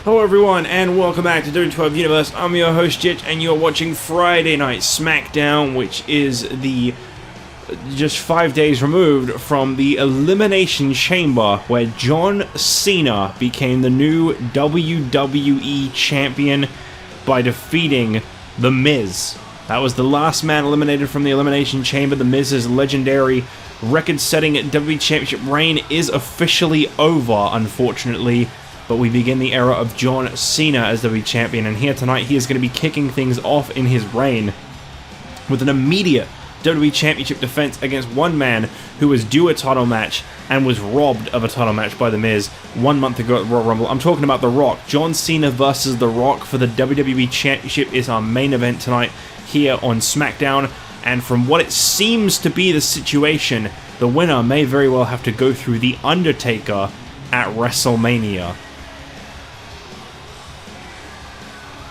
Hello everyone and welcome back to WWE Universe. I'm your host Jitch and you're watching Friday Night SmackDown, which is the just 5 days removed from the Elimination Chamber where John Cena became the new WWE Champion by defeating The Miz. That was the last man eliminated from the Elimination Chamber. The Miz's legendary record-setting WWE Championship reign is officially over, unfortunately. But we begin the era of John Cena as WWE Champion, and here tonight he is going to be kicking things off in his reign with an immediate WWE Championship defense against one man who was due a title match and was robbed of a title match by The Miz 1 month ago at Royal Rumble. I'm talking about The Rock. John Cena versus The Rock for the WWE Championship is our main event tonight here on SmackDown, and from what it seems to be the situation, the winner may very well have to go through The Undertaker at WrestleMania.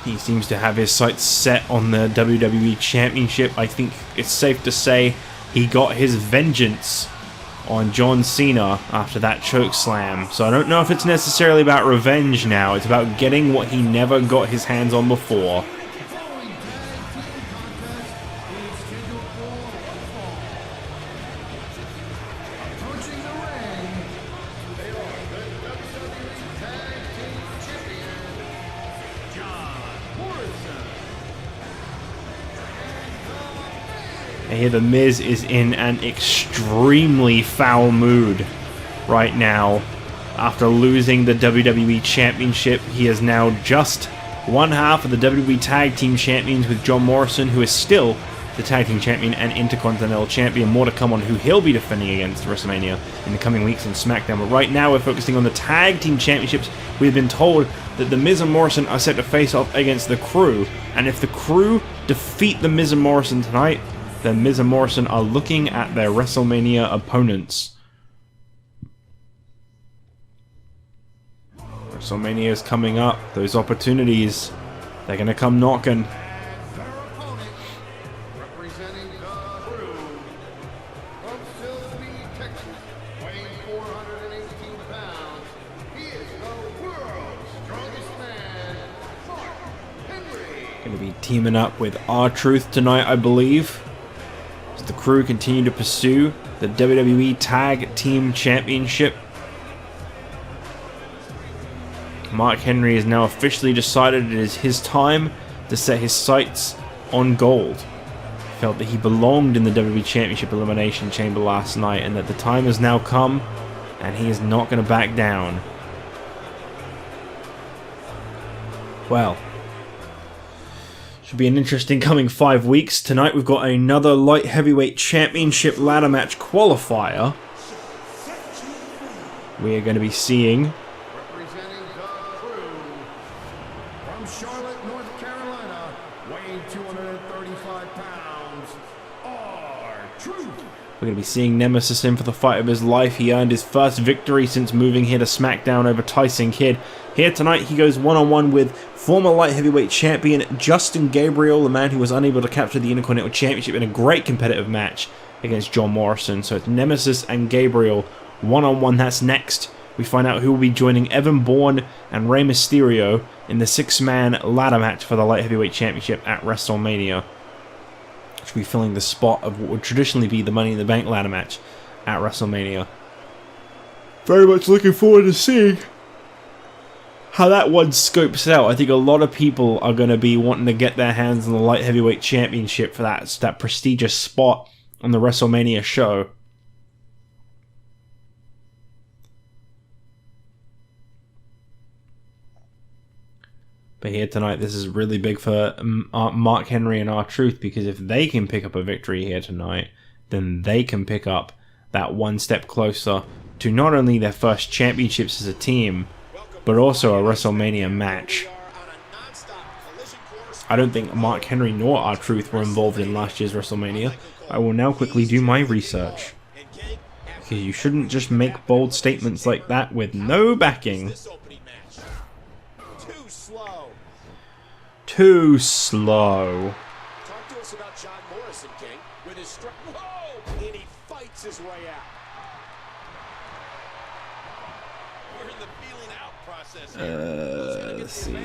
He seems to have his sights set on the WWE Championship. I think it's safe to say he got his vengeance on John Cena after that choke slam. So I don't know if it's necessarily about revenge now. It's about getting what he never got his hands on before. Here the Miz is in an extremely foul mood right now. After losing the WWE Championship, he is now just one half of the WWE Tag Team Champions with John Morrison, who is still the Tag Team Champion and Intercontinental Champion. More to come on who he'll be defending against WrestleMania in the coming weeks on SmackDown. But right now we're focusing on the Tag Team Championships. We've been told that The Miz and Morrison are set to face off against the Crew, and if the Crew defeat The Miz and Morrison tonight, then Miz and Morrison are looking at their WrestleMania opponents. WrestleMania is coming up. Those opportunities, they're going to come knocking. Representing the Crew from Sylvie, Texas, weighing 418 pounds, he is the world's strongest man, Mark Henry. Going to be teaming up with R-Truth tonight, I believe. The Crew continue to pursue the WWE Tag Team Championship. Mark Henry has now officially decided it is his time to set his sights on gold. He felt that he belonged in the WWE Championship Elimination Chamber last night and that the time has now come and he is not going to back down. Well, should be an interesting coming 5 weeks. Tonight we've got another Light Heavyweight Championship ladder match qualifier. We are going to be seeing Representing the Crew from Charlotte, North Carolina, weighing 235 pounds, R-Truth. We're going to be seeing Nemesis in for the fight of his life. He earned his first victory since moving here to SmackDown over Tyson Kidd. Here tonight he goes one-on-one with former light heavyweight champion Justin Gabriel, the man who was unable to capture the Intercontinental Championship in a great competitive match against John Morrison. So it's Nemesis and Gabriel one-on-one. That's next. We find out who will be joining Evan Bourne and Rey Mysterio in the six-man ladder match for the light heavyweight championship at WrestleMania, which will be filling the spot of what would traditionally be the Money in the Bank ladder match at WrestleMania. Very much looking forward to seeing how that one scopes out. I think a lot of people are going to be wanting to get their hands on the Light Heavyweight Championship for that prestigious spot on the WrestleMania show. But here tonight, this is really big for Mark Henry and R-Truth, because if they can pick up a victory here tonight, then they can pick up that one step closer to not only their first championships as a team, but also a WrestleMania match. I don't think Mark Henry nor R-Truth were involved in last year's WrestleMania. I will now quickly do my research, because you shouldn't just make bold statements like that with no backing. Too slow. Talk to us about John Morrison, King, with his strike. Whoa! And he fights his way out. Let's see.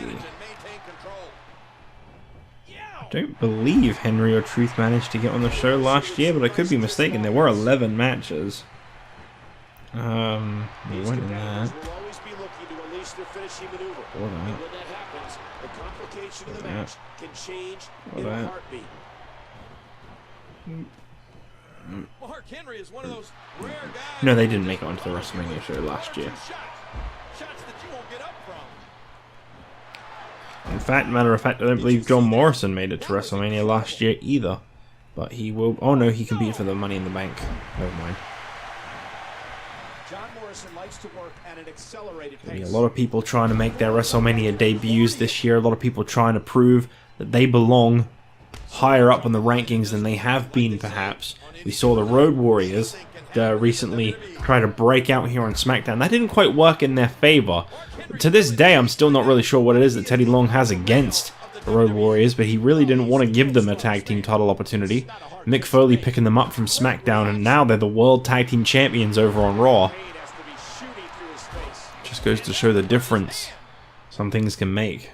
I don't believe Henry or Truth managed to get on the show last year, but I could be mistaken. There were 11 matches. We went in that. Or that. Or that. No, they didn't make it onto the WrestleMania show last year. In fact, matter of fact, I don't believe John Morrison made it to WrestleMania last year either. But he will... Oh no, he competed for the Money in the Bank. Never mind. John Morrison likes to work at an accelerated pace. There'll be a lot of people trying to make their WrestleMania debuts this year. A lot of people trying to prove that they belong higher up on the rankings than they have been, perhaps. We saw the Road Warriors recently try to break out here on SmackDown. That didn't quite work in their favor. To this day, I'm still not really sure what it is that Teddy Long has against the Road Warriors, but he really didn't want to give them a tag team title opportunity. Mick Foley picking them up from SmackDown, and now they're the World Tag Team Champions over on Raw. Just goes to show the difference some things can make.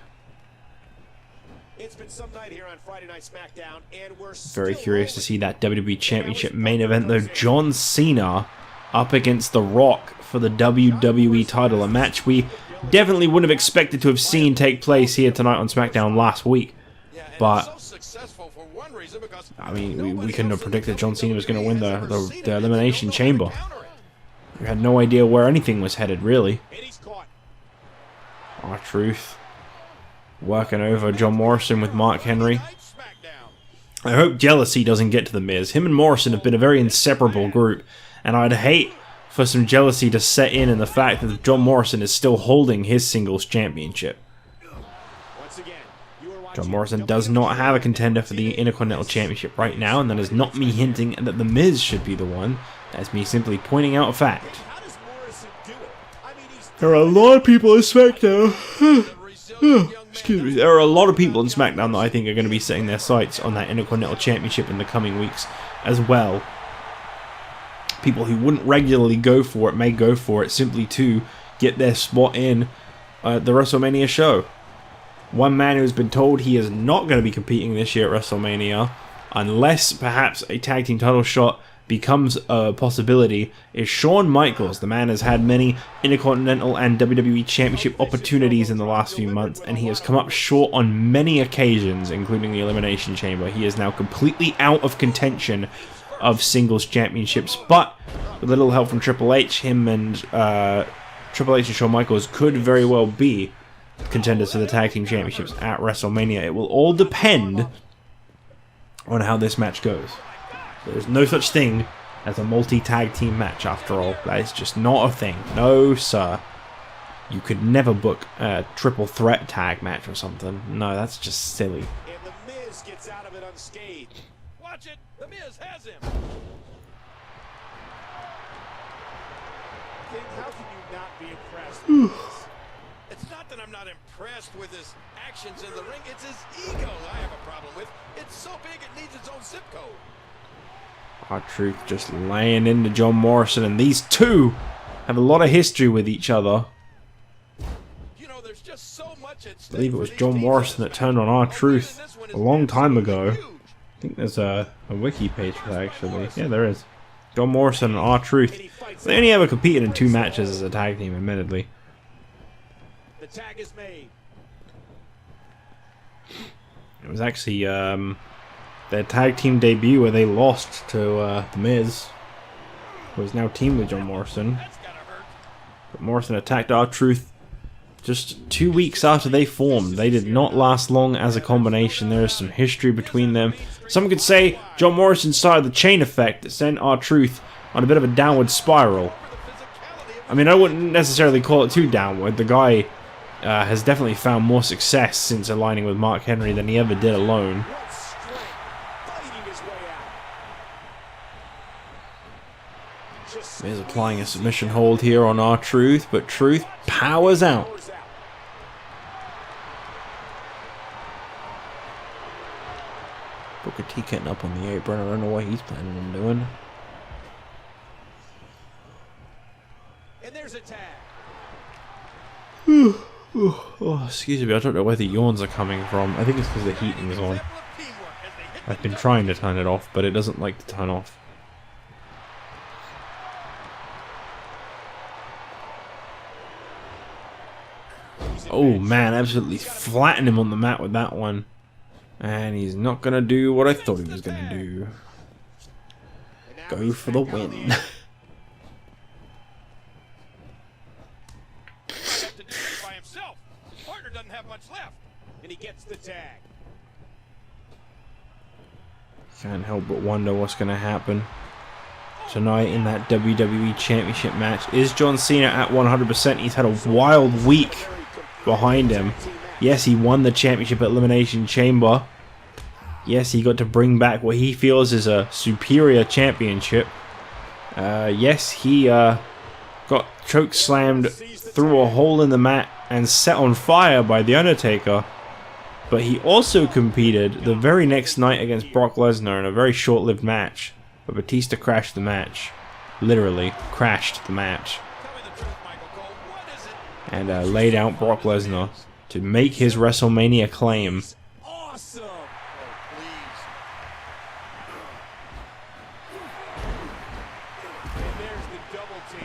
It's been some night here on Friday Night SmackDown, and we're very curious to see that WWE Championship main event, though. John Cena up against The Rock for the WWE title, a match we definitely wouldn't have expected to have seen take place here tonight on SmackDown last week. But I mean, we couldn't have predicted John Cena was going to win the Elimination Chamber. We had no idea where anything was headed, really. R-Truth working over John Morrison with Mark Henry. I hope jealousy doesn't get to the Miz. Him and Morrison have been a very inseparable group, and I'd hate for some jealousy to set in the fact that John Morrison is still holding his singles championship. John Morrison does not have a contender for the Intercontinental Championship right now, and that is not me hinting that the Miz should be the one. That's me simply pointing out a fact. There are a lot of people in SmackDown. Excuse me. There are a lot of people in SmackDown that I think are going to be setting their sights on that Intercontinental Championship in the coming weeks as well. People who wouldn't regularly go for it may go for it simply to get their spot in the WrestleMania show. One man who has been told he is not going to be competing this year at WrestleMania, unless perhaps a tag team title shot becomes a possibility, is Shawn Michaels. The man has had many Intercontinental and WWE Championship opportunities in the last few months, and he has come up short on many occasions, including the Elimination Chamber. He is now completely out of contention of singles championships, but with a little help from Triple H, him and Triple H and Shawn Michaels could very well be contenders for the tag team championships at WrestleMania. It will all depend on how this match goes. There's no such thing as a multi-tag team match, after all. That is just not a thing. No, sir. You could never book a triple threat tag match or something. No, that's just silly. And the Miz gets out of it unscathed. Watch it. The Miz has him. King, how can you not be impressed with this? It's not that I'm not impressed with his actions in the ring. It's his ego I have a problem with. It's so big it needs its own zip code. R-Truth just laying into John Morrison, and these two have a lot of history with each other. You know, there's just so much at stake. I believe it was John Morrison that turned on R-Truth a long time ago. I think there's a wiki page for that, actually. Yeah, there is. John Morrison and R-Truth. They only ever competed in 2 matches as a tag team, admittedly. The tag is made. It was actually their tag team debut where they lost to The Miz, who is now teamed with John Morrison. But Morrison attacked R-Truth just 2 weeks after they formed. They did not last long as a combination. There is some history between them. Some could say John Morrison started the chain effect that sent R-Truth on a bit of a downward spiral. I mean, I wouldn't necessarily call it too downward. The guy has definitely found more success since aligning with Mark Henry than he ever did alone. Miz applying a submission hold here on R-Truth, but Truth powers out. Booker T getting up on the apron. I don't know what he's planning on doing. And there's a tag. Oh, excuse me, I don't know where the yawns are coming from. I think it's because the heating is on. I've been trying to turn it off, but it doesn't like to turn off. Oh man, absolutely flattened him on the mat with that one. And he's not gonna do what I thought he was gonna do. Go for the win. And he gets the tag. Can't help but wonder what's gonna happen tonight in that WWE Championship match. Is John Cena at 100%? He's had a wild week behind him. Yes, he won the championship at Elimination Chamber. Yes, he got to bring back what he feels is a superior championship. Yes, he got choke slammed through a hole in the mat and set on fire by The Undertaker. But he also competed the very next night against Brock Lesnar in a very short-lived match. But Batista crashed the match. Literally crashed the match. And laid out Brock Lesnar to make his WrestleMania claim. Awesome.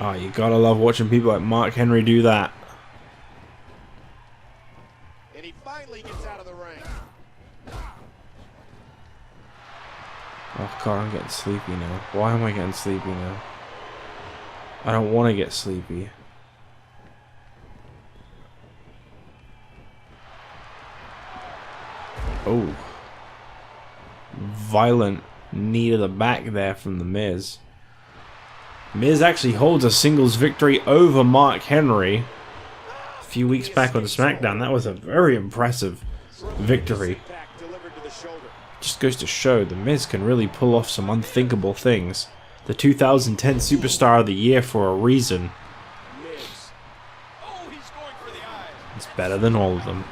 Oh, you gotta love watching people like Mark Henry do that. And he finally gets out of the ring. Oh god, I'm getting sleepy now. Why am I getting sleepy now? I don't want to get sleepy. Oh. Violent knee to the back there from The Miz. Miz actually holds a singles victory over Mark Henry a few weeks back on SmackDown. That was a very impressive victory. Just goes to show The Miz can really pull off some unthinkable things. The 2010 Superstar of the Year for a reason. It's better than all of them.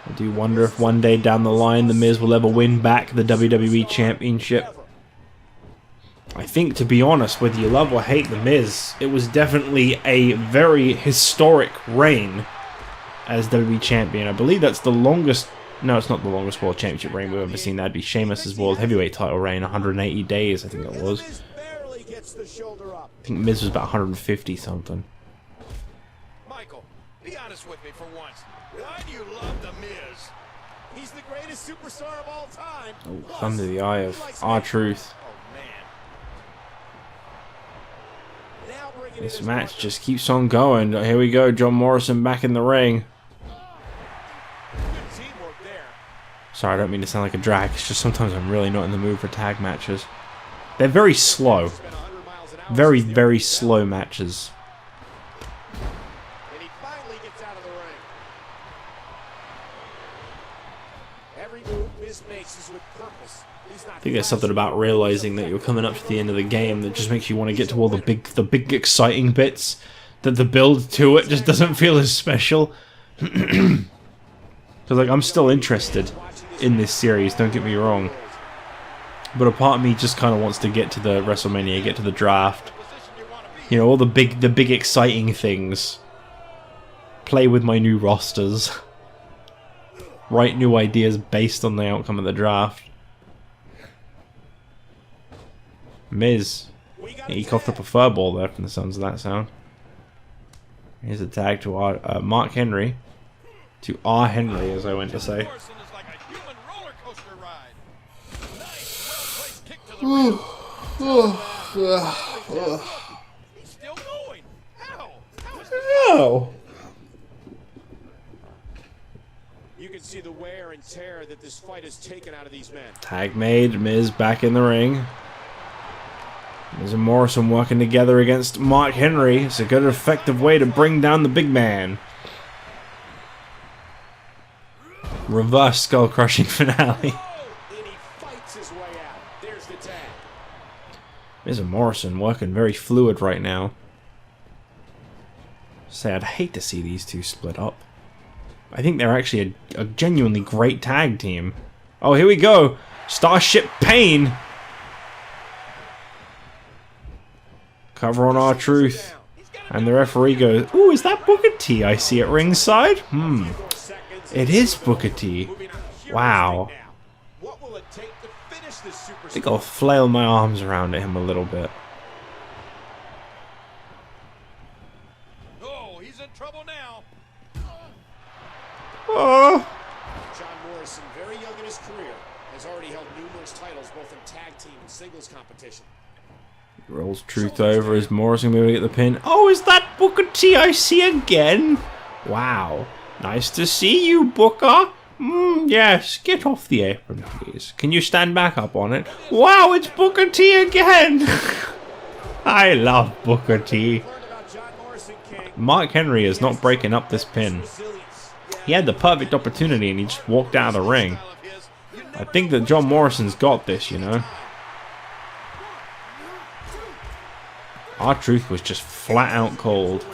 I do wonder if one day down the line The Miz will ever win back the WWE Championship. I think, to be honest, whether you love or hate The Miz, it was definitely a very historic reign as WWE Champion. I believe that's the longest... No, it's not the longest World Championship reign we've ever seen. That'd be Sheamus' World Heavyweight title reign, 180 days, I think it was. I think Miz was about 150 something. Michael, be honest with me for once. Why do you love The Miz? He's the greatest superstar of all time. Oh, thumb to the eye of R-Truth. This match just keeps on going. Here we go, John Morrison back in the ring. Sorry, I don't mean to sound like a drag. It's just sometimes I'm really not in the mood for tag matches. They're very slow. Very, very slow matches. I think there's something about realizing that you're coming up to the end of the game that just makes you want to get to all the big exciting bits. That the build to it just doesn't feel as special. Because like, I'm still interested in this series, don't get me wrong. But a part of me just kind of wants to get to the WrestleMania, get to the draft. You know, all the big exciting things. Play with my new rosters. Write new ideas based on the outcome of the draft. Miz. He coughed up a furball there from the sounds of that sound. Here's a tag to our, Mark Henry. To R. Henry, as I went to say. Oh. You can see the wear and tear that this fight has taken out of these men. Tag made, Miz back in the ring. Miz and Morrison working together against Mark Henry. It's a good, effective way to bring down the big man. Reverse skull crushing finale. Miz and Morrison working very fluid right now. Say, I'd hate to see these two split up. I think they're actually a genuinely great tag team. Oh, here we go. Starship Pain. Cover on R-Truth. And the referee goes, ooh, is that Booker T I see at ringside? It is Booker T. Wow. I think I'll flail my arms around at him a little bit. Oh, he's in trouble now. Oh. John Morrison, very young in his career, has already held numerous titles both in tag team and singles competition. Rolls Truth over. Is Morrison going to get the pin? Oh, is that Booker T I see again? Wow. Nice to see you, Booker. Yes, get off the apron, please. Can you stand back up on it? Wow, it's Booker T again. I love Booker T. Mark Henry is not breaking up this pin. He had the perfect opportunity and he just walked out of the ring. I think that John Morrison's got this, you know. R-Truth was just flat out cold.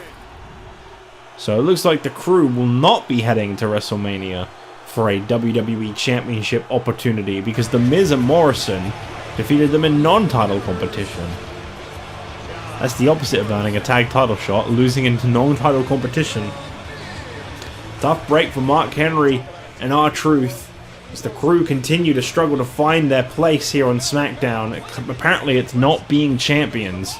So it looks like the crew will not be heading to WrestleMania for a WWE Championship opportunity because The Miz and Morrison defeated them in non-title competition. That's the opposite of earning a tag title shot, losing into non-title competition. Tough break for Mark Henry and R-Truth as the crew continue to struggle to find their place here on SmackDown. Apparently it's not being champions.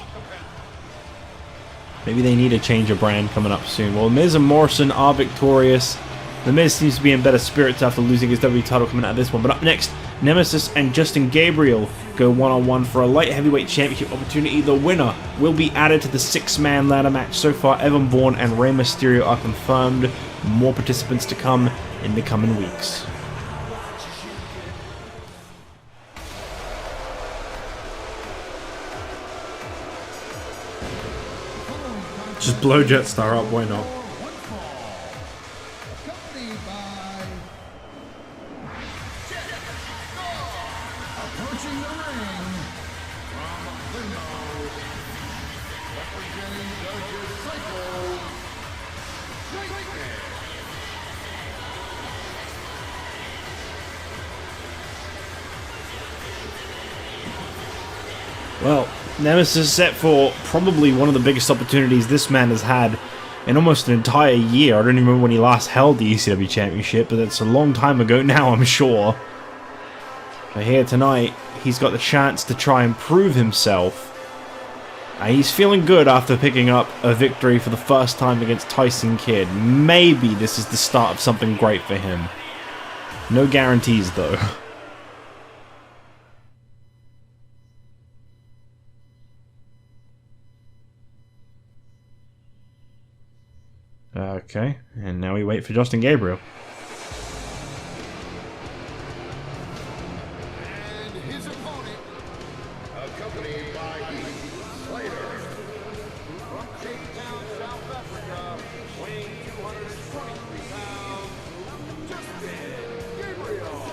Maybe they need a change of brand coming up soon. Well, Miz and Morrison are victorious. The Miz seems to be in better spirits after losing his WWE title coming out of this one. But up next, Nemesis and Justin Gabriel go one-on-one for a light heavyweight championship opportunity. The winner will be added to the 6-man ladder match. So far, Bourne and Rey Mysterio are confirmed. More participants to come in the coming weeks. Just blow Jetstar up, why not? Accompanied by approaching the ring from Lindo, representing the Disciple, Well, Nemesis set for probably one of the biggest opportunities this man has had in almost an entire year. I don't even remember when he last held the ECW Championship, but that's a long time ago now, I'm sure. But here tonight, he's got the chance to try and prove himself. He's feeling good after picking up a victory for the first time against Tyson Kidd. Maybe this is the start of something great for him. No guarantees, though. Okay, and now we wait for Justin Gabriel. and his opponent, accompanied by Slater, from Cape Town, South Africa, weighing 223 pounds, Justin Gabriel.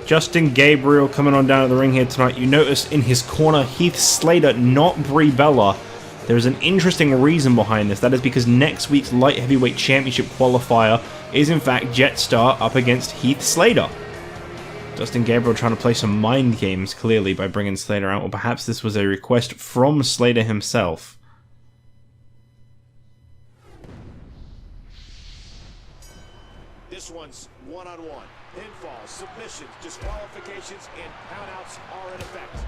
Justin Gabriel coming on down to the ring here tonight. You notice in his corner Heath Slater, not Brie Bella. There's an interesting reason behind this. That is because next week's Light Heavyweight Championship qualifier is in fact Jetstar up against Heath Slater. Justin Gabriel trying to play some mind games, clearly, by bringing Slater out. Or perhaps this was a request from Slater himself. This one's one-on-one. Pinfalls, submissions, disqualifications, and countouts are in effect.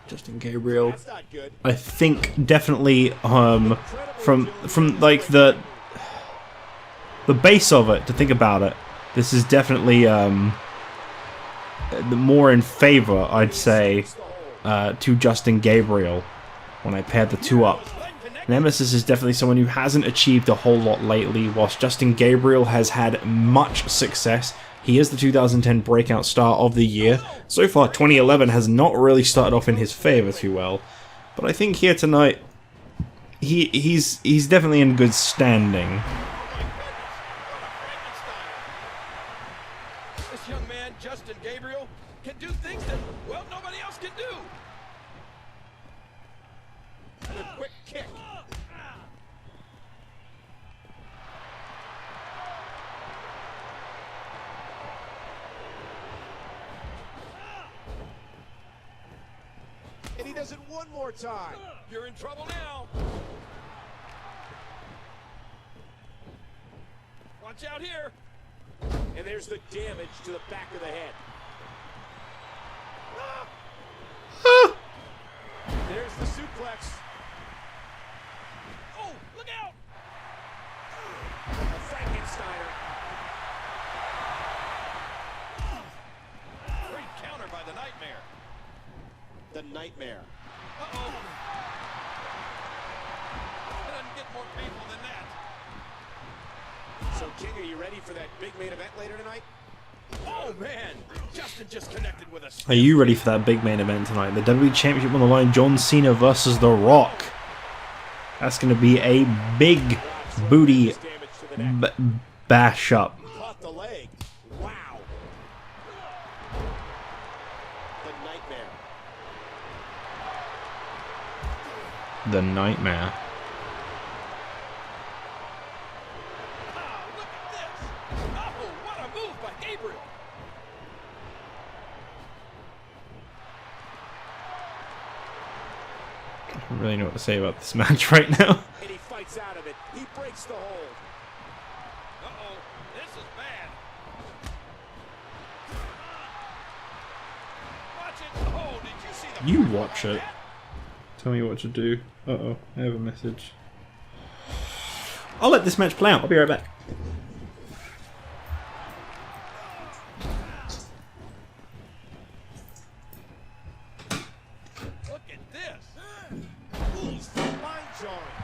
Justin Gabriel, That's not good. I think definitely from like the base of it, to think about it, this is definitely more in favor, I'd say, to Justin Gabriel when I pair the two up. Nemesis is definitely someone who hasn't achieved a whole lot lately, whilst Justin Gabriel has had much success. He is the 2010 Breakout Star of the Year. So far, 2011 has not really started off in his favor too well. But I think here tonight, he's definitely in good standing. This young man, Justin Gabriel, can do things that, well, nobody else can do. a quick kick. And he does it one more time. You're in trouble now. Watch out here. And there's the damage to the back of the head. There's the suplex. Oh, look out. A Frankensteiner. Great counter by the Nightmare. The Nightmare. Uh-oh. It doesn't get more painful than that. So, King, are you ready for that big main event later tonight? Oh, man. Justin just connected with us. Are you ready for that big main event tonight? The WWE Championship on the line, John Cena versus The Rock. That's going to be a big booty bash up. Caught the leg. Wow. The Nightmare. The Nightmare. Oh, look at this. Oh, what a move by Gabriel. I don't really know what to say about this match right now. And he fights out of it. He breaks the hold. Uh-oh, this is bad. Watch it. Oh, did you see the... You watch it. Tell me what to do. Uh-oh, I have a message. I'll let this match play out. I'll be right back. Look at this. Knees for mind-jarring.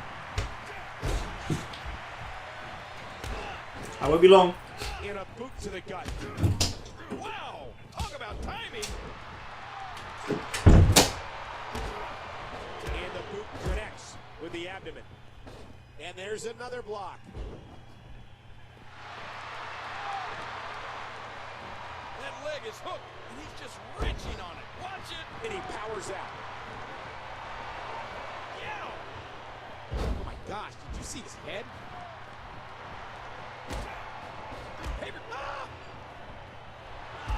I won't be long. And a boot to the gut. Wow, talk about timing. And the boot connects with the abdomen. And there's another block. That leg is hooked, and he's just wrenching on it. Watch it. And he powers out. Yeah. Oh my gosh, did you see his head? Paper. Ah!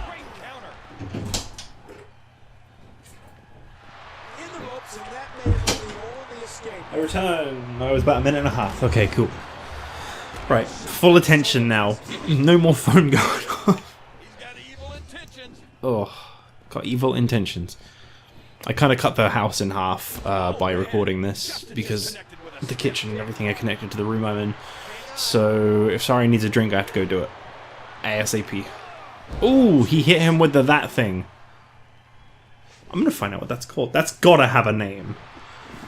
Great counter. In the ropes, and that may have been the only escape. I return. I was about a minute and a half. Okay, cool. Right, full attention now. No more phone going on. He's got evil intentions. Oh, got evil intentions. I kind of cut the house in half by recording this because the kitchen and everything are connected to the room I'm in. So if Sari needs a drink, I have to go do it. ASAP. Ooh, he hit him with the that thing. I'm gonna find out what that's called. That's gotta have a name.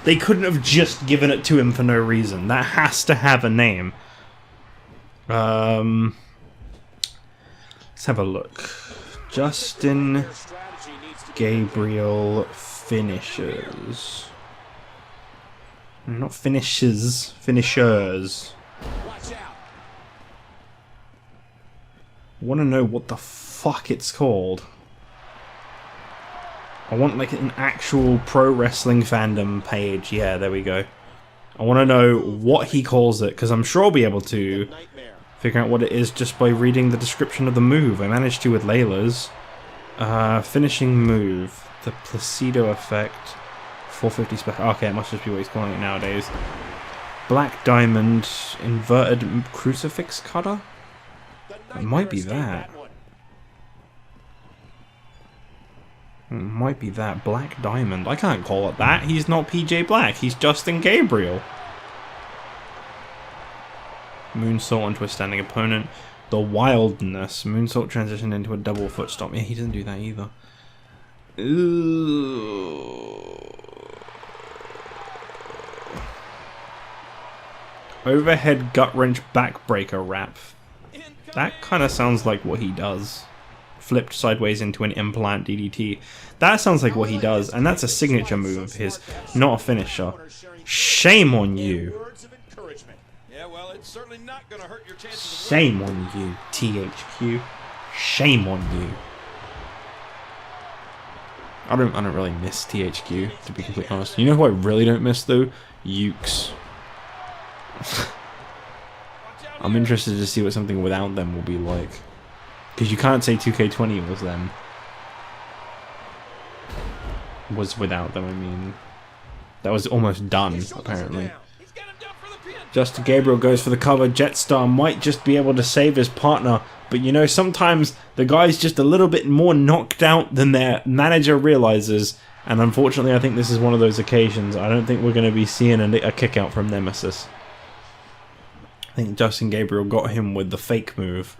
They couldn't have just given it to him for no reason. That has to have a name. Let's have a look. Justin Gabriel finishes. Not finishes, finishers. Watch out. Want to know what the fuck it's called. I want like an actual pro wrestling fandom page. Yeah, there we go. I want to know what he calls it, because I'm sure I'll be able to Nightmare. figure out what it is just by reading the description of the move. I managed to with Layla's. Finishing move. The Placido effect. 450 special. Okay, it must just be what he's calling it nowadays. Black Diamond. Inverted Crucifix Cutter? It might be that. It might be that. Black Diamond. I can't call it that. He's not PJ Black. He's Justin Gabriel. Moonsault onto a standing opponent. The Wildness. Moonsault transitioned into a double foot stomp. Yeah, he doesn't do that either. Ooh. Overhead gut wrench backbreaker wrap. That kind of sounds like what he does. Flipped sideways into an implant DDT. That sounds like what he does, and that's a signature move of his, not a finisher. Shame on you. Words of encouragement. Yeah, well, it's certainly not going to hurt your chances of Shame on you, THQ. Shame on you. I don't really miss THQ, to be completely honest. You know who I really don't miss though? Ukes. I'm interested to see what something without them will be like. Because you can't say 2K20 was them. Was without them, I mean. That was almost done, apparently. Justin Gabriel goes for the cover. Jetstar might just be able to save his partner. But you know, sometimes the guy's just a little bit more knocked out than their manager realizes. And unfortunately, I think this is one of those occasions. I don't think we're going to be seeing a kick out from Nemesis. I think Justin Gabriel got him with the fake move.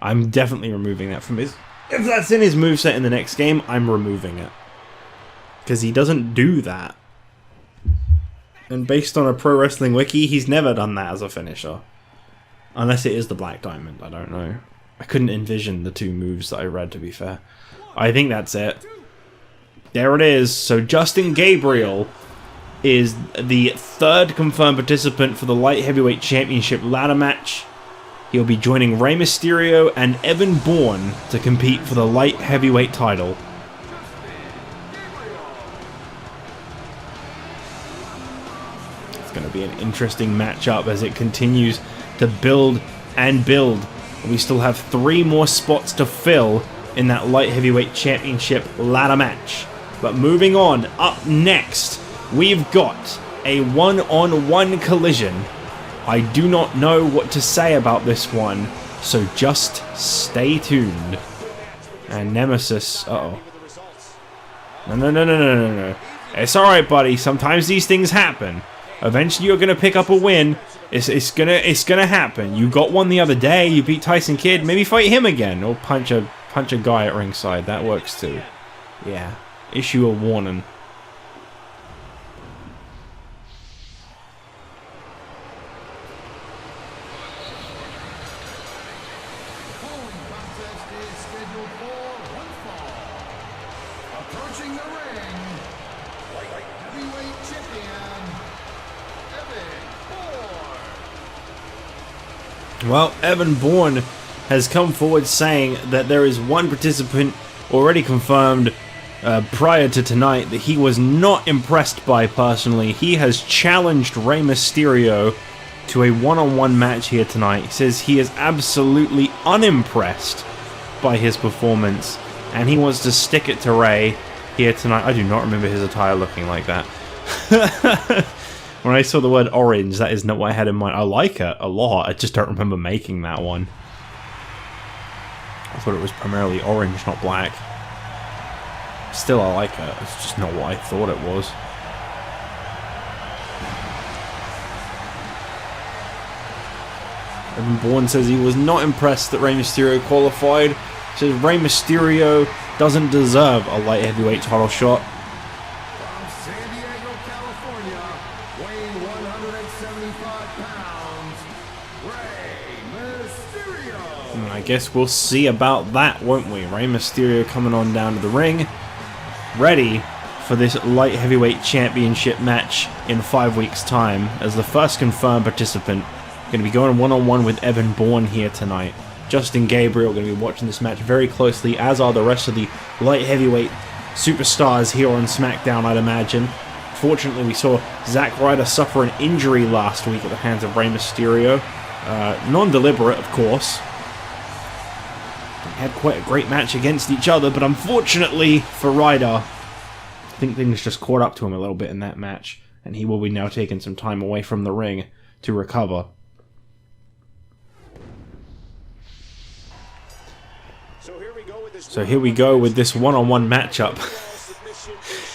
I'm definitely removing that from his... If that's in his moveset in the next game, I'm removing it. Because he doesn't do that. And based on a Pro Wrestling Wiki, he's never done that as a finisher. Unless it is the Black Diamond, I don't know. I couldn't envision the two moves that I read, to be fair. I think that's it. There it is. So Justin Gabriel is the third confirmed participant for the Light Heavyweight Championship ladder match. He'll be joining Rey Mysterio and Evan Bourne to compete for the Light Heavyweight title. It's going to be an interesting matchup as it continues to build and build. We still have 3 more spots to fill in that Light Heavyweight Championship ladder match. But moving on, up next, we've got a one-on-one collision. I do not know what to say about this one, so just stay tuned. And Nemesis, uh-oh. No. It's alright, buddy. Sometimes these things happen. Eventually you're gonna pick up a win. It's gonna happen. You got one the other day, you beat Tyson Kidd, maybe fight him again. Or punch a guy at ringside. That works too. Yeah. Issue a warning. Approaching the ring, light heavyweight champion, Evan Bourne. Well, Evan Bourne has come forward saying that there is one participant already confirmed prior to tonight that he was not impressed by personally. He has challenged Rey Mysterio to a one-on-one match here tonight. He says he is absolutely unimpressed by his performance and he wants to stick it to Rey here tonight. I do not remember his attire looking like that. When I saw the word orange, that is not what I had in mind. I like it a lot, I just don't remember making that one. I thought it was primarily orange, not black. Still, I like it. It's just not what I thought it was. Evan Bourne says he was not impressed that Rey Mysterio qualified. He says Rey Mysterio doesn't deserve a light heavyweight title shot. From San Diego, California, weighing 175 pounds, Rey Mysterio. And I guess we'll see about that, won't we? Rey Mysterio coming on down to the ring, ready for this light heavyweight championship match in 5 weeks' time as the first confirmed participant. Going to be going one-on-one with Evan Bourne here tonight. Justin Gabriel going to be watching this match very closely, as are the rest of the light heavyweight superstars here on SmackDown, I'd imagine. Fortunately, we saw Zack Ryder suffer an injury last week at the hands of Rey Mysterio. Non-deliberate, of course. They had quite a great match against each other, but unfortunately for Ryder, I think things just caught up to him a little bit in that match, and he will be now taking some time away from the ring to recover. So here we go with this one-on-one matchup.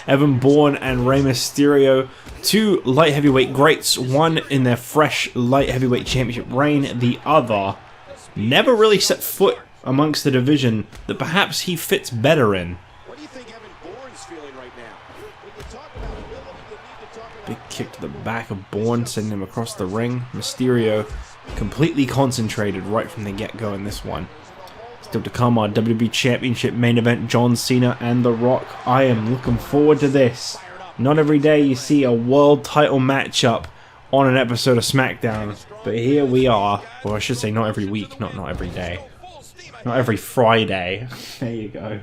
Evan Bourne and Rey Mysterio, 2 light heavyweight greats, one in their fresh light heavyweight championship reign, the other never really set foot amongst the division that perhaps he fits better in. What do you think Evan Bourne's feeling right now? When you talk about ability, you need to talk about... Big kick to the back of Bourne, sending him across the ring. Mysterio completely concentrated right from the get-go in this one. Still to come, our WWE Championship main event, John Cena and The Rock. I am looking forward to this. Not every day you see a world title matchup on an episode of SmackDown, but here we are. Well, I should say not every week, not every day. Not every Friday. There you go.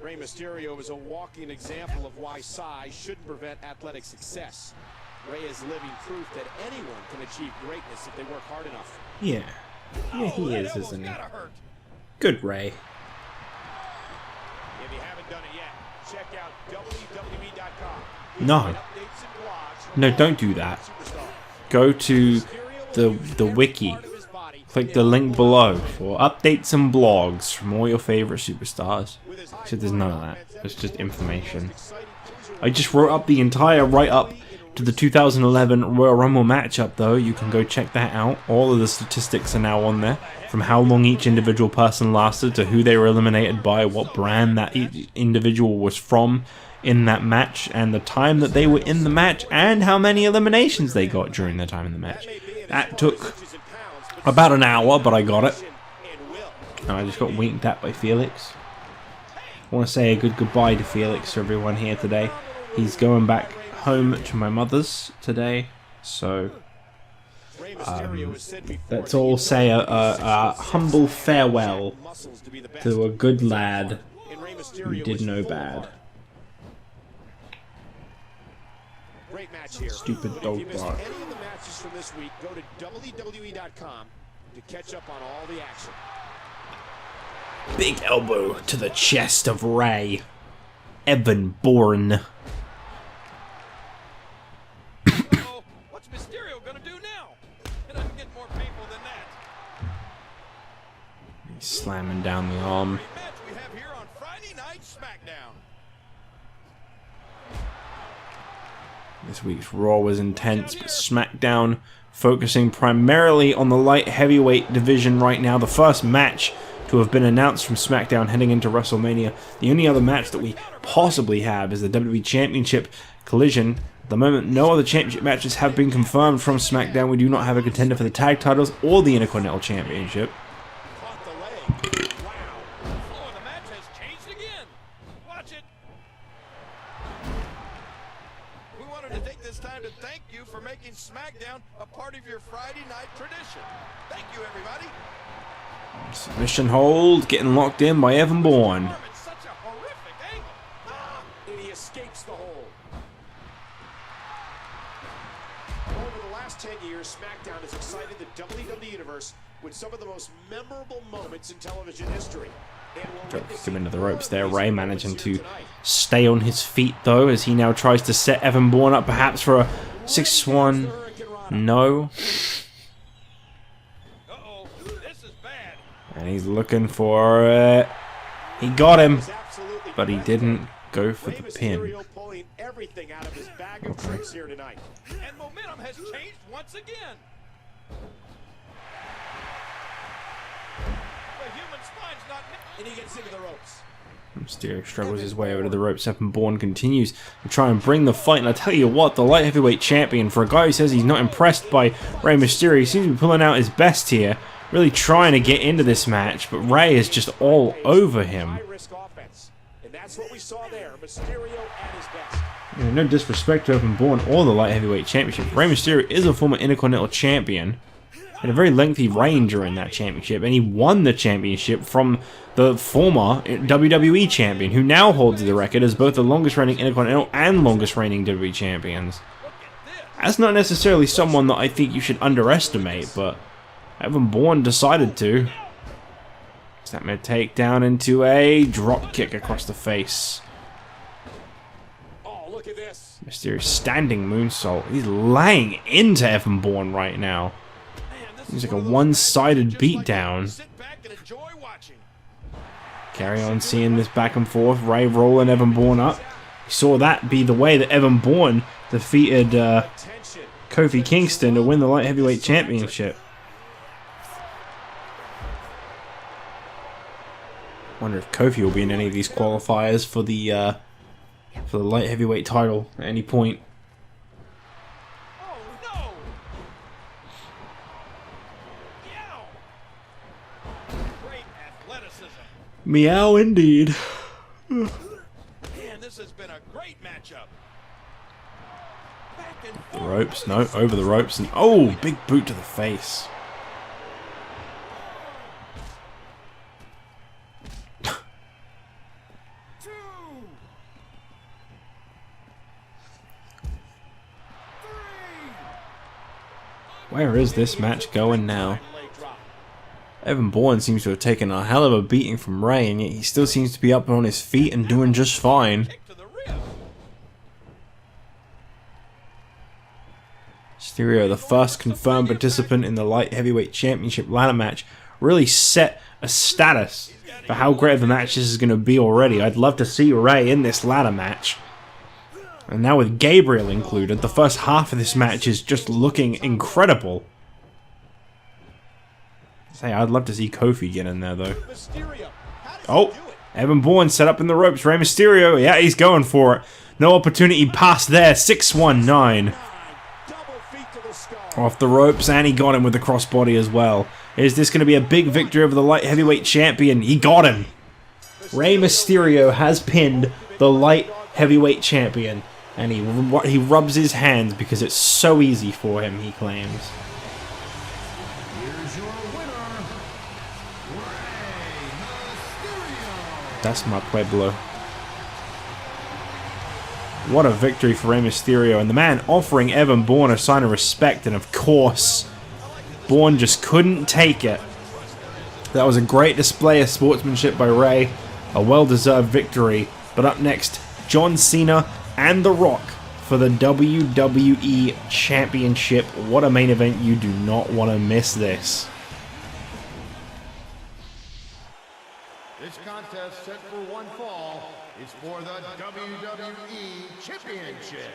Rey Mysterio is a walking example of why size shouldn't prevent athletic success. Rey is living proof that anyone can achieve greatness if they work hard enough. Yeah. Yeah, he is, isn't he? Good Rey. If you haven't done it yet, check out WWE.com. No. No, don't do that. Go to the wiki. Click the link below for updates and blogs from all your favorite superstars. So there's none of that. It's just information. I just wrote up the entire write-up to the 2011 Royal Rumble matchup, though. You can go check that out. All of the statistics are now on there, from how long each individual person lasted to who they were eliminated by, what brand that each individual was from in that match, and the time that they were in the match, and how many eliminations they got during their time in the match. That took about an hour, but I got it. And I just got winked at by Felix. I want to say a good goodbye to Felix to everyone here today. He's going back home to my mother's today, so let's all say a humble farewell to a good lad who did no bad. Stupid dog bark. Any of the matches from this week, go to WWE.com to catch up on all the action. Big elbow to the chest of Rey. Evan Bourne. What's Mysterio gonna do now? It doesn't get more painful than that. He's slamming down the arm. Great match we have here on Friday Night SmackDown. This week's Raw was intense, but SmackDown focusing primarily on the light heavyweight division right now. The first match to have been announced from SmackDown heading into WrestleMania. The only other match that we possibly have is the WWE Championship Collision. At the moment, no other championship matches have been confirmed from SmackDown. We do not have a contender for the tag titles or the Intercontinental Championship. Caught the leg. Wow. The floor of the match has changed again. Watch it. We wanted to take this time to thank you for making SmackDown a part of your Friday night tradition. Thank you, everybody. Submission hold, getting locked in by Evan Bourne. It's such a horrific angle. Ah! And he escapes the hold. Over the last 10 years, SmackDown has excited the WWE Universe with some of the most memorable moments in television history. Kicked him into the ropes there. Rey managing to stay on his feet, though, as he now tries to set Evan Bourne up perhaps for a 6-1. No. Uh-oh, this is bad. And he's looking for it. He got him, but he didn't go for the pin. Pulling everything out of his bag of tricks here tonight. And momentum has changed once again. The human spine's not... And he gets into the ropes. Mysterio struggles his way over to the ropes. Evan Bourne continues to try and bring the fight. And I tell you what, the light heavyweight champion, for a guy who says he's not impressed by Rey Mysterio, he seems to be pulling out his best here. Really trying to get into this match, but Rey is just all over him. High-risk offense. And that's what we saw there. Mysterio at his best. You know, no disrespect to Evan Bourne or the light heavyweight championship. Rey Mysterio is a former Intercontinental champion. Had a very lengthy reign during that championship, and he won the championship from the former WWE champion, who now holds the record as both the longest reigning Intercontinental and longest reigning WWE champions. That's not necessarily someone that I think you should underestimate, but Evan Bourne decided to. Snapmare takedown into a drop kick across the face. Oh, look at this. Mysterio standing moonsault. He's laying into Evan Bourne right now. It's like a one-sided beatdown. Sit back and enjoy watching. Carry on seeing this back and forth. Rey rolling Evan Bourne up. We saw that be the way that Evan Bourne defeated Kofi Kingston to win the light heavyweight championship. Wonder if Kofi will be in any of these qualifiers for the light heavyweight title at any point. Oh, no! Yow! Great athleticism. Meow indeed. Man, this has been a great matchup. Back and The forth. ropes, no, over the ropes, and oh, big boot to the face. Where is this match going now? Evan Bourne seems to have taken a hell of a beating from Ray, and yet he still seems to be up on his feet and doing just fine. Mysterio, the first confirmed participant in the Light Heavyweight Championship ladder match, really set a status for how great of a match this is going to be already. I'd love to see Ray in this ladder match. And now with Gabriel included, the first half of this match is just looking incredible. Say, I'd love to see Kofi get in there though. Oh, Evan Bourne set up in the ropes. Rey Mysterio, yeah, he's going for it. No opportunity past there. 619. Off the ropes, and he got him with the crossbody as well. Is this going to be a big victory over the Light Heavyweight Champion? He got him. Rey Mysterio has pinned the Light Heavyweight Champion, and he rubs his hands because it's so easy for him, he claims. Here's your winner, Rey Mysterio. That's my Pueblo. What a victory for Rey Mysterio, and the man offering Evan Bourne a sign of respect, and of course, Bourne just couldn't take it. That was a great display of sportsmanship by Rey, a well-deserved victory. But up next, John Cena and The Rock for the WWE Championship. What a main event, you do not want to miss this. This contest set for one fall is for the WWE Championship.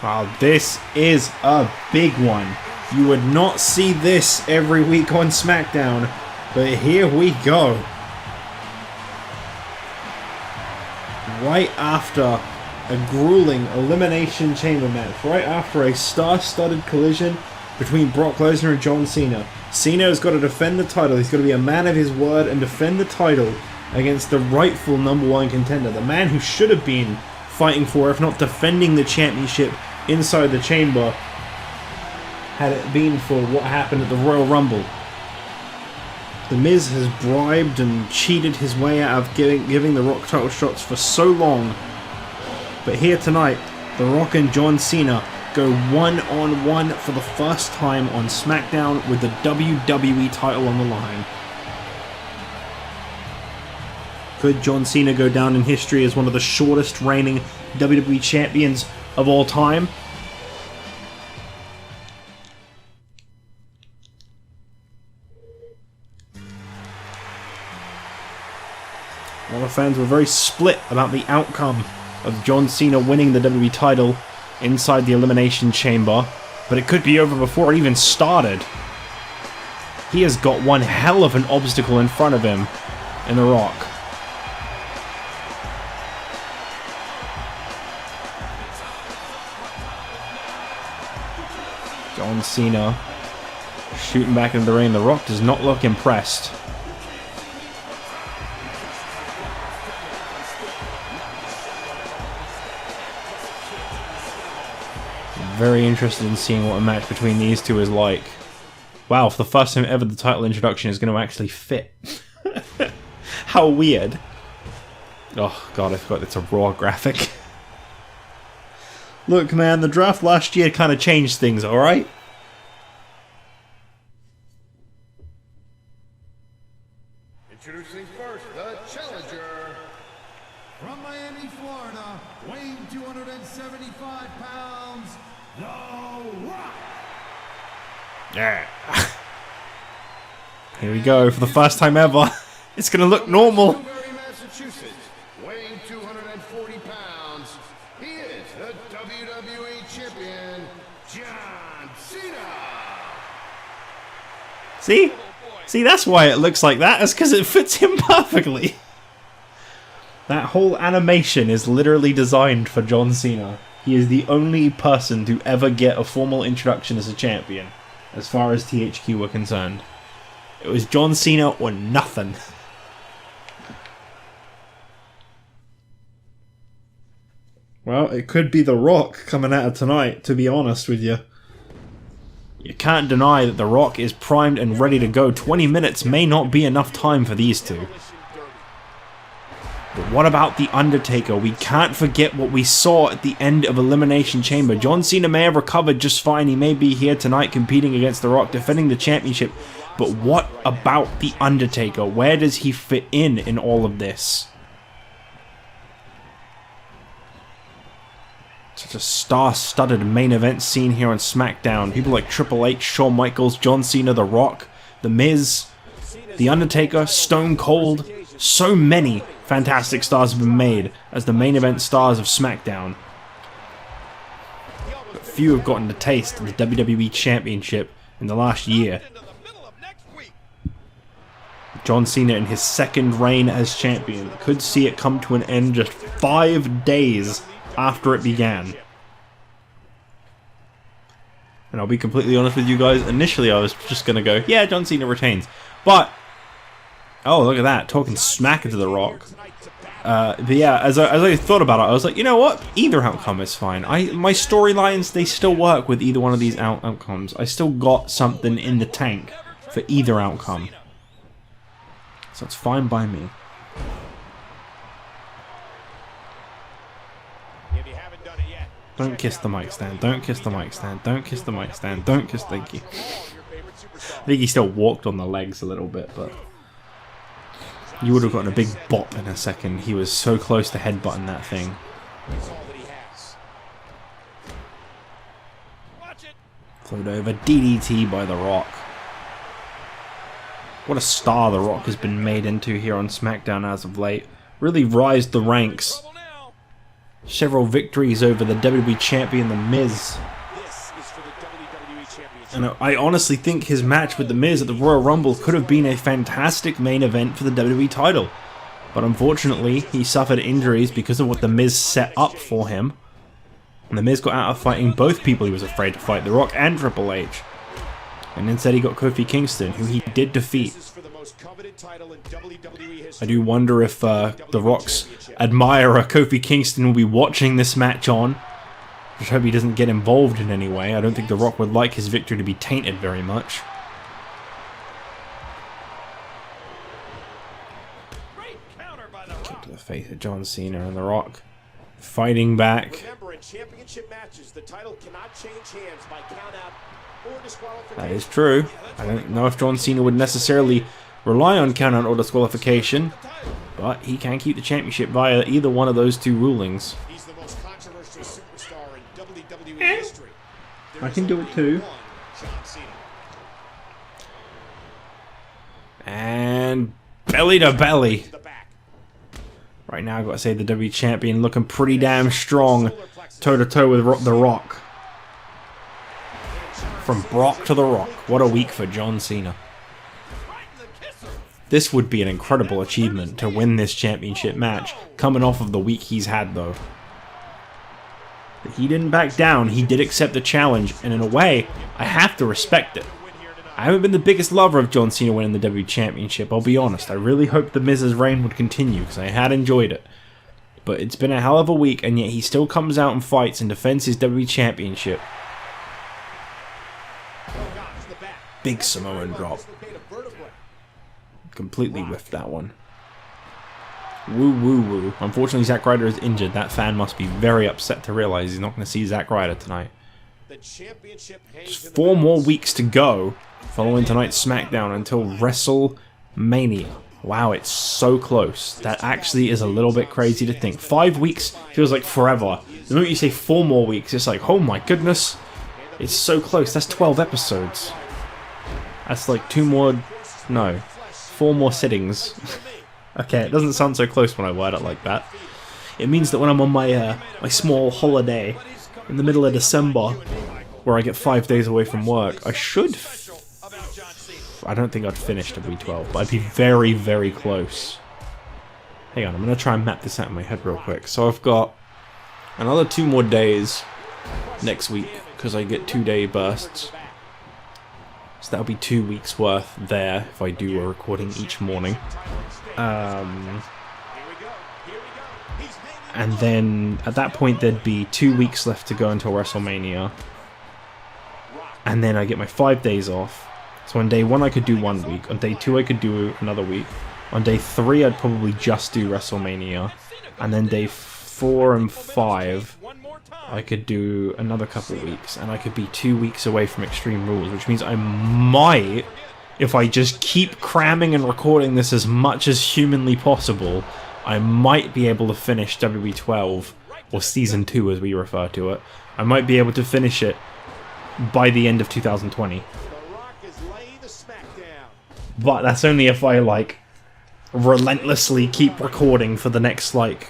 Wow, this is a big one. You would not see this every week on SmackDown, but here we go. Right after a grueling Elimination Chamber match, right after a star-studded collision between Brock Lesnar and John Cena, Cena has got to defend the title. He's got to be a man of his word and defend the title against the rightful #1 contender, the man who should have been fighting for, if not defending, the championship inside the chamber had it been for what happened at the Royal Rumble. The Miz has bribed and cheated his way out of giving The Rock title shots for so long. But here tonight, The Rock and John Cena go one-on-one for the first time on SmackDown with the WWE title on the line. Could John Cena go down in history as one of the shortest reigning WWE champions of all time? A lot of fans were very split about the outcome of John Cena winning the WWE title inside the Elimination Chamber, but it could be over before it even started. He has got one hell of an obstacle in front of him in The Rock. John Cena shooting back into the ring. The Rock does not look impressed. Very interested in seeing what a match between these two is like. Wow, for the first time ever the title introduction is going to actually fit. How weird. Oh god, I forgot it's a Raw graphic. Look man, the draft last year kind of changed things, alright? Introducing first, the challenger. From Miami, Florida, weighing 275 pounds, The Rock. Yeah. Here we go, for the first time ever. It's gonna look normal. Massachusetts, weighing 240 pounds, he is the WWE Champion, John Cena. See? See, that's why it looks like that. It's because it fits him perfectly. That whole animation is literally designed for John Cena. He is the only person to ever get a formal introduction as a champion, as far as THQ were concerned. It was John Cena or nothing. Well, it could be The Rock coming out of tonight, to be honest with you. You can't deny that The Rock is primed and ready to go. 20 minutes may not be enough time for these two. But what about The Undertaker? We can't forget what we saw at the end of Elimination Chamber. John Cena may have recovered just fine. He may be here tonight competing against The Rock, defending the championship. But what about The Undertaker? Where does he fit in all of this? Such a star-studded main event scene here on SmackDown. People like Triple H, Shawn Michaels, John Cena, The Rock, The Miz, The Undertaker, Stone Cold. So many fantastic stars have been made as the main event stars of SmackDown. But few have gotten the taste of the WWE Championship in the last year. John Cena in his second reign as champion could see it come to an end just 5 days after it began. And I'll be completely honest with you guys, initially I was just going to go, yeah, John Cena retains. But, oh, look at that, talking smack into The Rock. But yeah, as I thought about it, I was like, you know what? Either outcome is fine. My storylines, they still work with either one of these outcomes. I still got something in the tank for either outcome. So it's fine by me. Don't kiss the mic stand. Don't kiss the mic stand. Don't kiss the mic stand. Don't kiss. Thank you. I think he still walked on the legs a little bit, but you would have gotten a big bop in a second. He was so close to headbutting that thing. Float over. DDT by The Rock. What a star The Rock has been made into here on SmackDown as of late. Really rised the ranks. Several victories over the WWE Champion, The Miz. And I honestly think his match with The Miz at the Royal Rumble could have been a fantastic main event for the WWE title. But unfortunately, he suffered injuries because of what The Miz set up for him. And The Miz got out of fighting both people he was afraid to fight, The Rock and Triple H. And instead he got Kofi Kingston, who he did defeat. I do wonder if The Rock's admirer Kofi Kingston will be watching this match on. I just hope he doesn't get involved in any way. I don't think The Rock would like his victory to be tainted very much. Kick to the face of John Cena and The Rock. Fighting back. Remember, in championship matches, the title cannot change hands by countout or disqualification. That is true. I don't know if John Cena would necessarily rely on countout or disqualification, but he can keep the championship via either one of those two rulings. He's the most controversial superstar in WWE history. I can do it too. And belly to belly. Right now, I've got to say the WWE Champion looking pretty damn strong, toe-to-toe with The Rock. From Brock to The Rock. What a week for John Cena. This would be an incredible achievement to win this championship match, coming off of the week he's had, though. But he didn't back down. He did accept the challenge, and in a way, I have to respect it. I haven't been the biggest lover of John Cena winning the WWE Championship, I'll be honest. I really hoped The Miz's reign would continue, because I had enjoyed it. But it's been a hell of a week, and yet he still comes out and fights and defends his WWE Championship. Big Samoan drop. Completely whiffed that one. Woo woo woo. Unfortunately, Zack Ryder is injured. That fan must be very upset to realize he's not going to see Zack Ryder tonight. Just 4 more weeks to go following tonight's SmackDown until WrestleMania. Wow, it's so close. That actually is a little bit crazy to think. 5 weeks feels like forever. The moment you say 4 more weeks, it's like, oh my goodness. It's so close. That's 12 episodes. That's like 4 more sittings. Okay, it doesn't sound so close when I word it like that. It means that when I'm on my my small holiday in the middle of December, where I get 5 days away from work, I should... I don't think I'd finish W12, but I'd be very, very close. Hang on, I'm going to try and map this out in my head real quick. So I've got another 2 more days next week, because I get 2-day bursts. So that'll be 2 weeks worth there if I do a recording each morning. And then at that point there'd be 2 weeks left to go until WrestleMania. And then I get my 5 days off. So on day 1 I could do 1 week. On day 2 I could do another week. On day 3, I'd probably just do WrestleMania. And then day 4 and 5, I could do another couple weeks. And I could be 2 weeks away from Extreme Rules, which means I might, if I just keep cramming and recording this as much as humanly possible, I might be able to finish WWE 12, or Season 2 as we refer to it. I might be able to finish it by the end of 2020. But that's only if I, like, relentlessly keep recording for the next, like,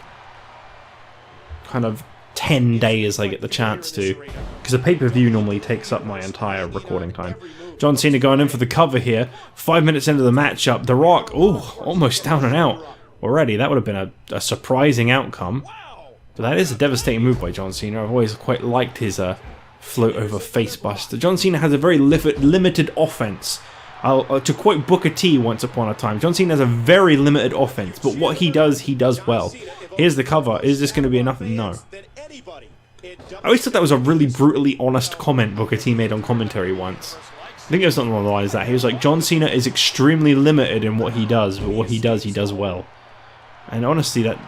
kind of 10 days I get the chance to. Because a pay-per-view normally takes up my entire recording time. John Cena going in for the cover here. 5 minutes into the matchup, The Rock, ooh, almost down and out already. That would have been a surprising outcome. But that is a devastating move by John Cena. I've always quite liked his float over facebuster. John Cena has a very limited offense. To quote Booker T once upon a time, John Cena has a very limited offense, but what he does well. Here's the cover. Is this going to be enough? No. I always thought that was a really brutally honest comment Booker T made on commentary once. I think it was something along the lines of that. He was like, John Cena is extremely limited in what he does, but what he does well. And honestly, that,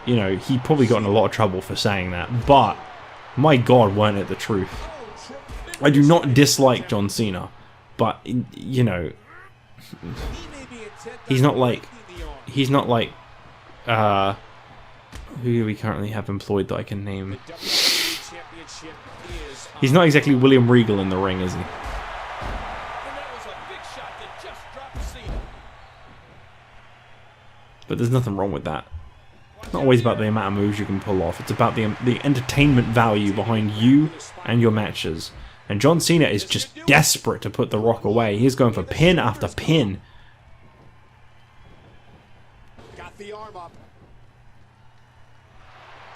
you know, he probably got in a lot of trouble for saying that, but my God, weren't it the truth. I do not dislike John Cena, but, you know, he's not like, who do we currently have employed that I can name? He's not exactly William Regal in the ring, is he? But there's nothing wrong with that. It's not always about the amount of moves you can pull off. It's about the entertainment value behind you and your matches. And John Cena is just desperate to put The Rock away. He's going for pin after pin. Got the arm up.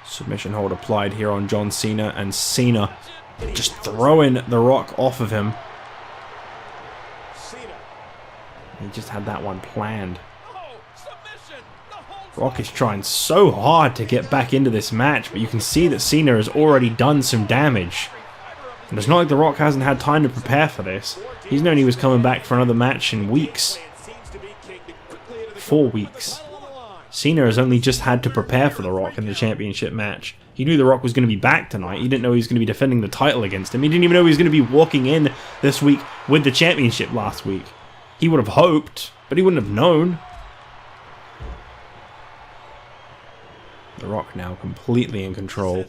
Submission hold applied here on John Cena, and Cena just throwing The Rock off of him. He just had that one planned. Rock is trying so hard to get back into this match, but you can see that Cena has already done some damage. And it's not like The Rock hasn't had time to prepare for this. He's known he was coming back for another match in weeks. 4 weeks. Cena has only just had to prepare for The Rock in the championship match. He knew The Rock was going to be back tonight. He didn't know he was going to be defending the title against him. He didn't even know he was going to be walking in this week with the championship last week. He would have hoped, but he wouldn't have known. The Rock now completely in control.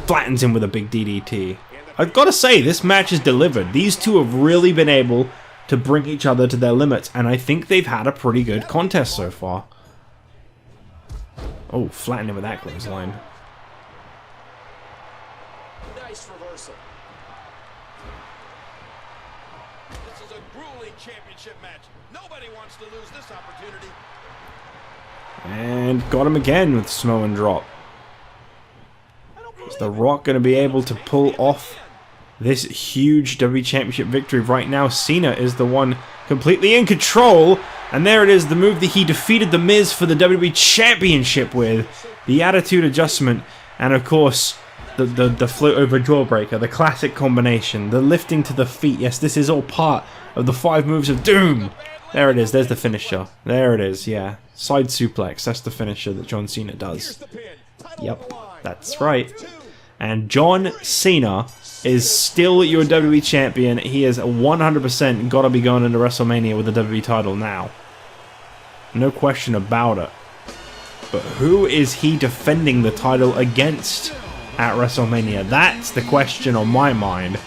Flattens him with a big DDT. I've got to say, this match is delivered. These two have really been able to bring each other to their limits, and I think they've had a pretty good contest so far. Oh, flatten him with that clothesline. Nice reversal. This is a grueling championship match. Nobody wants to lose this opportunity. And got him again with Samoan drop. Is The Rock going to be able to pull off this huge WWE Championship victory right now? Cena is the one completely in control. And there it is, the move that he defeated The Miz for the WWE Championship with. The attitude adjustment. And of course, the float over jawbreaker. The classic combination. The lifting to the feet. Yes, this is all part of the 5 moves of doom. There it is. There's the finisher. There it is, yeah. Side suplex. That's the finisher that John Cena does. Yep, that's right. And John Cena is still your WWE Champion. He is 100% got to be going into WrestleMania with the WWE title now. No question about it. But who is he defending the title against at WrestleMania? That's the question on my mind.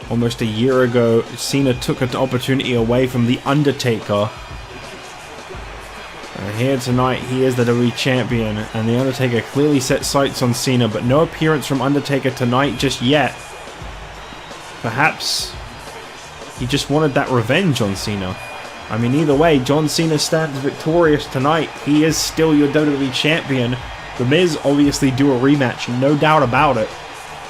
Almost a year ago, Cena took an opportunity away from The Undertaker. And here tonight, he is the WWE Champion, and The Undertaker clearly set sights on Cena, but no appearance from Undertaker tonight just yet. Perhaps he just wanted that revenge on Cena. I mean, either way, John Cena stands victorious tonight. He is still your WWE Champion. The Miz obviously do a rematch, no doubt about it.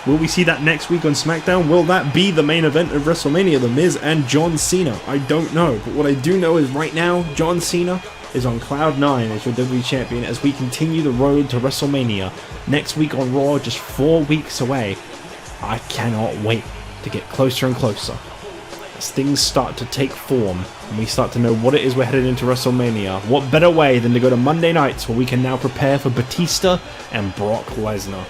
Will we see that next week on SmackDown? Will that be the main event of WrestleMania, The Miz and John Cena? I don't know, but what I do know is right now, John Cena is on cloud 9 as your WWE Champion as we continue the road to WrestleMania. Next week on Raw, just 4 weeks away. I cannot wait. to get closer and closer. As things start to take form, and we start to know what it is we're headed into WrestleMania, what better way than to go to Monday nights where we can now prepare for Batista and Brock Lesnar.